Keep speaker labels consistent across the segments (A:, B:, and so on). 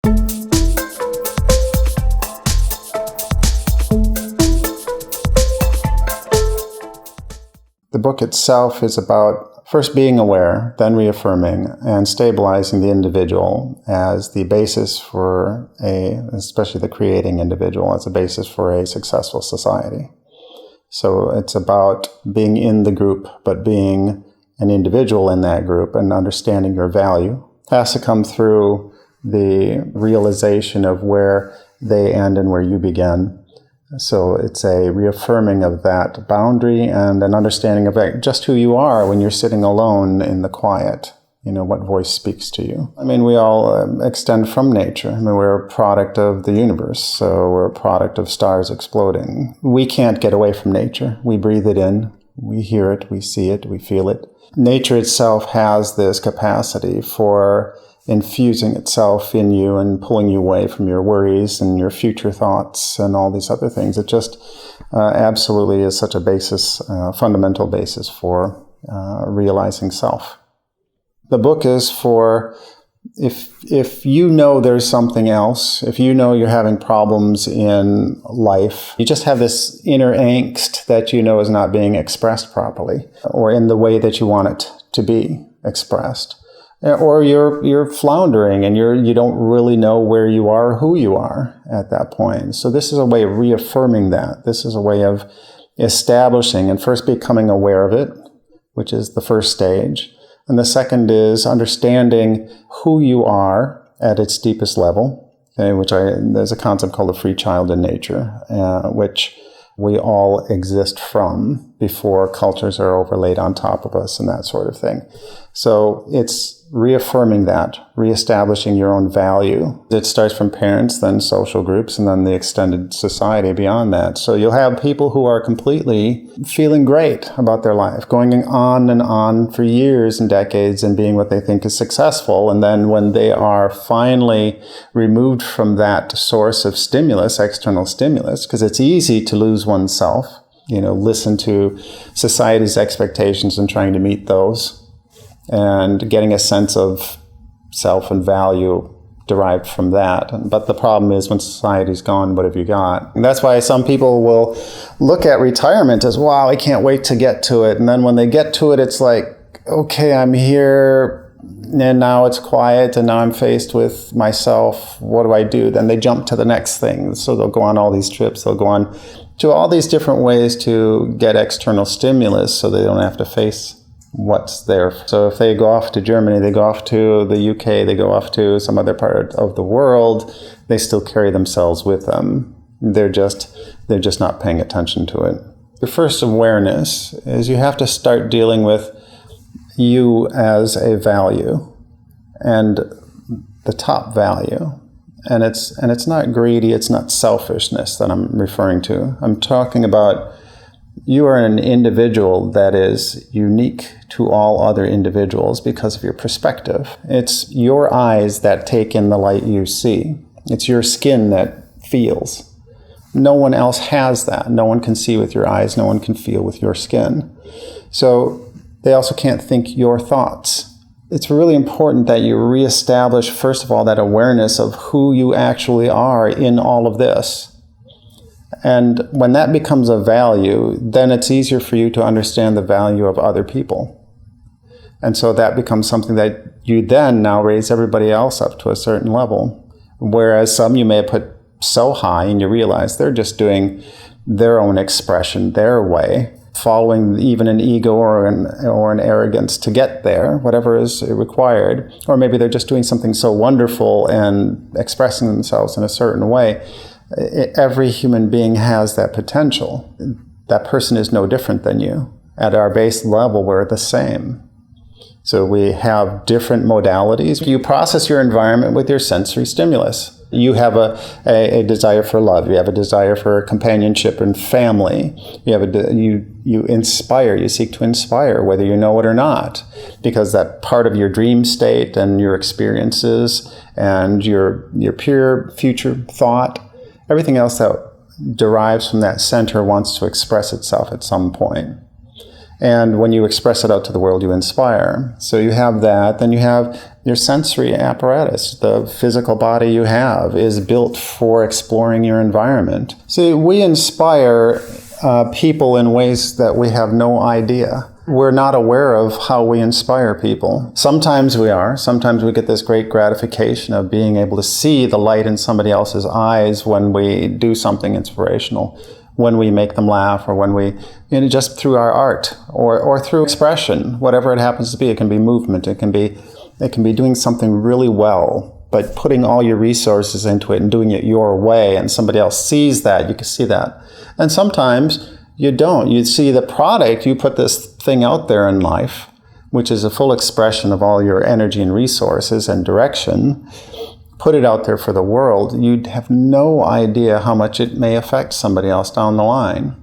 A: The book itself is about first being aware, then reaffirming, and stabilizing the individual as the basis for especially the creating individual, as a basis for a successful society. So it's about being in the group, but being an individual in that group and understanding your value. It has to come through the realization of where they end and where you begin. So it's a reaffirming of that boundary and an understanding of just who you are when you're sitting alone in the quiet. What voice speaks to you. We all extend from nature. We're a product of the universe, so we're a product of stars exploding. We can't get away from nature. We breathe it in, we hear it, we see it, we feel it. Nature itself has this capacity for infusing itself in you and pulling you away from your worries and your future thoughts and all these other things. It just absolutely is such a basis, fundamental basis for realizing self. The book is for if you know there's something else, if you know you're having problems in life, you just have this inner angst that you know is not being expressed properly or in the way that you want it to be expressed. Or you're floundering and you don't really know where you are or who you are at that point. So this is a way of reaffirming that. This is a way of establishing and first becoming aware of it, which is the first stage. And the second is understanding who you are at its deepest level, there's a concept called the free child in nature, which we all exist from before cultures are overlaid on top of us and that sort of thing. So it's reaffirming that, reestablishing your own value. It starts from parents, then social groups, and then the extended society beyond that. So you'll have people who are completely feeling great about their life, going on and on for years and decades and being what they think is successful. And then when they are finally removed from that source of stimulus, external stimulus, because it's easy to lose oneself, listen to society's expectations and trying to meet those, and getting a sense of self and value derived from that. But the problem is when society's gone, what have you got? And that's why some people will look at retirement as, wow, I can't wait to get to it. And then when they get to it, it's like, okay, I'm here and now it's quiet and now I'm faced with myself. What do I do? Then they jump to the next thing. So they'll go on all these trips. They'll go on to all these different ways to get external stimulus so they don't have to face what's there. So if they go off to Germany, they go off to the UK, they go off to some other part of the world, they still carry themselves with them. They're just not paying attention to it. The first awareness is you have to start dealing with you as a value and the top value. And it's not greedy, it's not selfishness that I'm referring to. I'm talking about you are an individual that is unique to all other individuals because of your perspective. It's your eyes that take in the light you see. It's your skin that feels. No one else has that. No one can see with your eyes. No one can feel with your skin. So they also can't think your thoughts. It's really important that you reestablish, first of all, that awareness of who you actually are in all of this. And when that becomes a value, then it's easier for you to understand the value of other people. And so that becomes something that you then now raise everybody else up to a certain level. Whereas some you may have put so high and you realize they're just doing their own expression, their way, following even an ego or an arrogance to get there, whatever is required. Or maybe they're just doing something so wonderful and expressing themselves in a certain way. Every human being has that potential. That person is no different than you. At our base level, we're the same. So we have different modalities. You process your environment with your sensory stimulus. You have a desire for love. You have a desire for companionship and family. You inspire. You seek to inspire, whether you know it or not, because that part of your dream state and your experiences and your pure future thought, everything else that derives from that center wants to express itself at some point. And when you express it out to the world, you inspire. So you have that. Then you have Your sensory apparatus, the physical body you have, is built for exploring your environment. See, we inspire people in ways that we have no idea. We're not aware of how we inspire people. Sometimes we are. Sometimes we get this great gratification of being able to see the light in somebody else's eyes when we do something inspirational, when we make them laugh, or when we, just through our art or through expression, whatever it happens to be. It can be movement. It can be doing something really well, but putting all your resources into it and doing it your way, and somebody else sees that. You can see that. And sometimes you don't. You see the product, you put this thing out there in life, which is a full expression of all your energy and resources and direction, put it out there for the world. You'd have no idea how much it may affect somebody else down the line.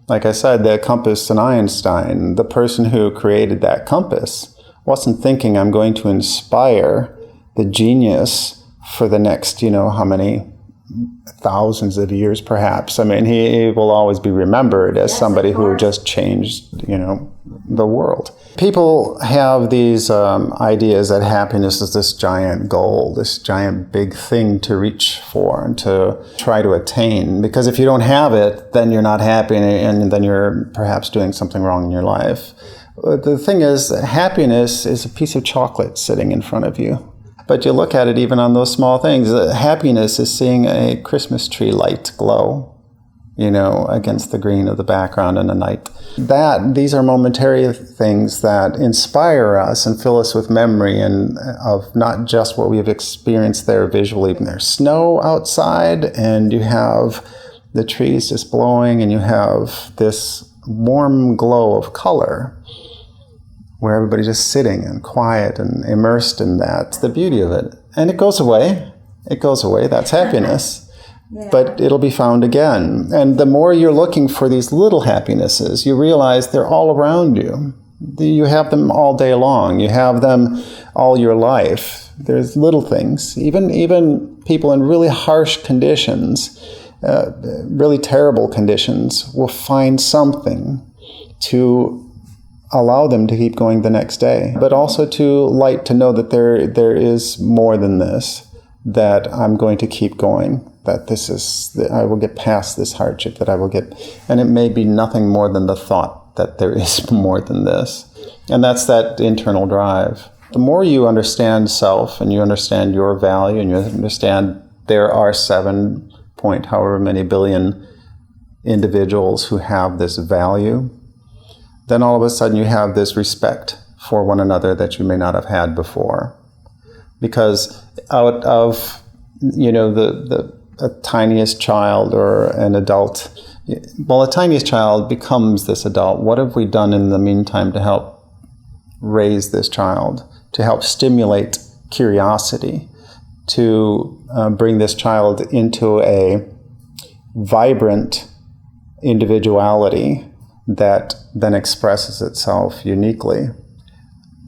A: Like I said, the compass in Einstein, the person who created that compass wasn't thinking, I'm going to inspire the genius for the next, how many thousands of years perhaps. I mean, he will always be remembered as somebody who just changed, the world. People have these ideas that happiness is this giant goal, this giant big thing to reach for and to try to attain. Because if you don't have it, then you're not happy, and then you're perhaps doing something wrong in your life. The thing is, happiness is a piece of chocolate sitting in front of you. But you look at it even on those small things. Happiness is seeing a Christmas tree light glow, against the green of the background in the night. These are momentary things that inspire us and fill us with memory and of not just what we've experienced there visually. There's snow outside, and you have the trees just blowing, and you have this warm glow of color, where everybody's just sitting and quiet and immersed in that. It's the beauty of it. And it goes away. It goes away. That's happiness. Yeah. But it'll be found again. And the more you're looking for these little happinesses, you realize they're all around you. You have them all day long. You have them all your life. There's little things. Even people in really harsh conditions, really terrible conditions, will find something to allow them to keep going the next day, but also to know that there is more than this, that I'm going to keep going, that I will get past this hardship, that I will get, and it may be nothing more than the thought that there is more than this. And that's that internal drive. The more you understand self, and you understand your value, and you understand there are 7 point however many billion individuals who have this value, then all of a sudden you have this respect for one another that you may not have had before. Because out of, the tiniest child or an adult, the tiniest child becomes this adult. What have we done in the meantime to help raise this child, to help stimulate curiosity, to bring this child into a vibrant individuality that then expresses itself uniquely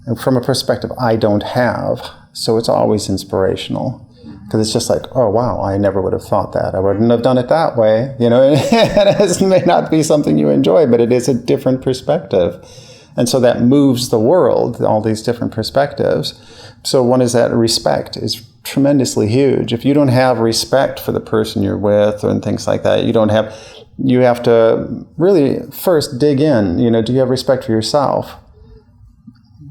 A: and from a perspective I don't have. So it's always inspirational, because it's just like, oh wow, I never would have thought that. I wouldn't have done it that way. It may not be something you enjoy, but it is a different perspective. And so that moves the world, all these different perspectives. So one is that respect is tremendously huge. If you don't have respect for the person you're with and things like that, you have to really first dig in. Do you have respect for yourself?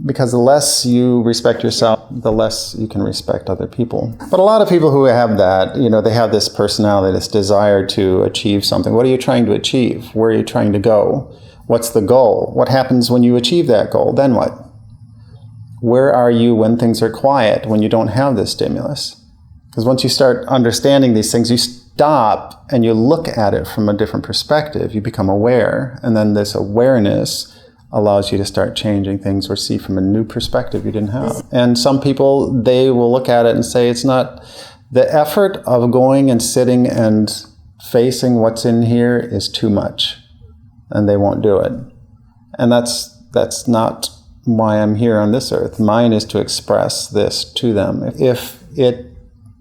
A: Because the less you respect yourself, the less you can respect other people. But a lot of people who have that, they have this personality, this desire to achieve something. What are you trying to achieve? Where are you trying to go? What's the goal? What happens when you achieve that goal? Then what? Where are you when things are quiet, when you don't have this stimulus? Because once you start understanding these things, you stop and you look at it from a different perspective. You become aware, and then this awareness allows you to start changing things or see from a new perspective you didn't have. And some people, they will look at it and say it's not, the effort of going and sitting and facing what's in here is too much, and they won't do it. And that's not why I'm here on this earth. Mine is to express this to them. If it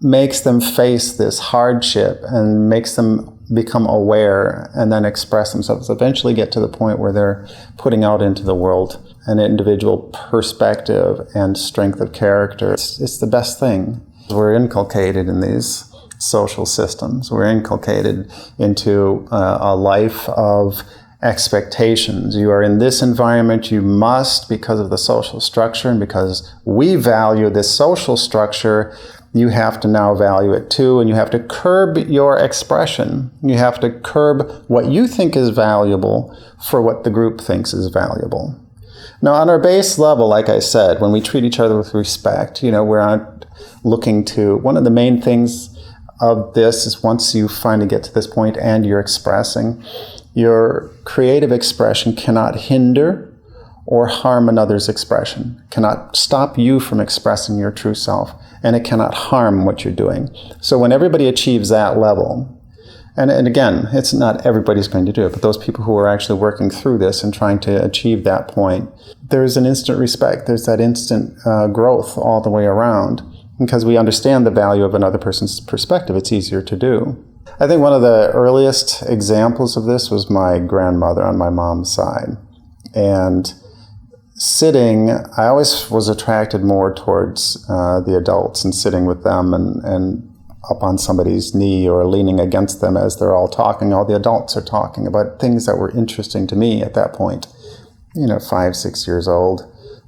A: makes them face this hardship and makes them become aware and then express themselves, eventually get to the point where they're putting out into the world an individual perspective and strength of character. It's the best thing. We're inculcated in these social systems. We're inculcated into a life of expectations. You are in this environment, you must, because of the social structure and because we value this social structure, you have to now value it too, and you have to curb your expression. You have to curb what you think is valuable for what the group thinks is valuable. Now, on our base level, like I said, when we treat each other with respect, we're not looking to, one of the main things of this is once you finally get to this point and you're expressing, your creative expression cannot hinder or harm another's expression, cannot stop you from expressing your true self, and it cannot harm what you're doing. So when everybody achieves that level, and again, it's not everybody's going to do it, but those people who are actually working through this and trying to achieve that point, there's an instant respect, there's that instant growth all the way around. Because we understand the value of another person's perspective, it's easier to do. I think one of the earliest examples of this was my grandmother on my mom's side. And sitting, I always was attracted more towards the adults and sitting with them and up on somebody's knee or leaning against them as they're all talking. All the adults are talking about things that were interesting to me at that point. 5, 6 years old,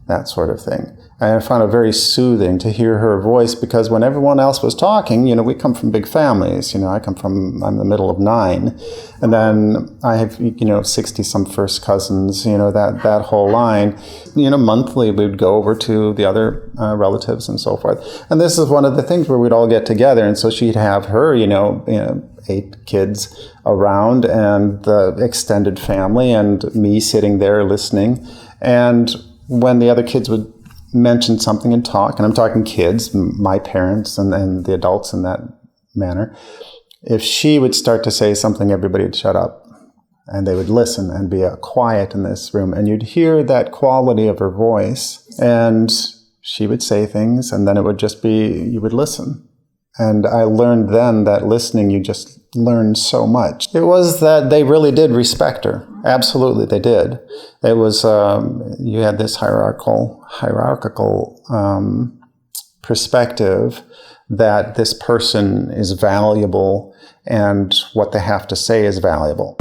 A: that sort of thing. And I found it very soothing to hear her voice because when everyone else was talking, we come from big families. I'm the middle of 9. And then I have, 60-some first cousins, that whole line. Monthly we'd go over to the other relatives and so forth. And this is one of the things where we'd all get together. And so she'd have her, 8 kids around and the extended family and me sitting there listening. And when the other kids would mention something and talk, and I'm talking kids, my parents and the adults in that manner, if she would start to say something, everybody would shut up and they would listen and be quiet in this room. And you'd hear that quality of her voice, and she would say things, and then it would just be, you would listen. And I learned then that listening, you just learn so much. It was that they really did respect her. Absolutely, they did. It was, you had this hierarchical perspective that this person is valuable and what they have to say is valuable.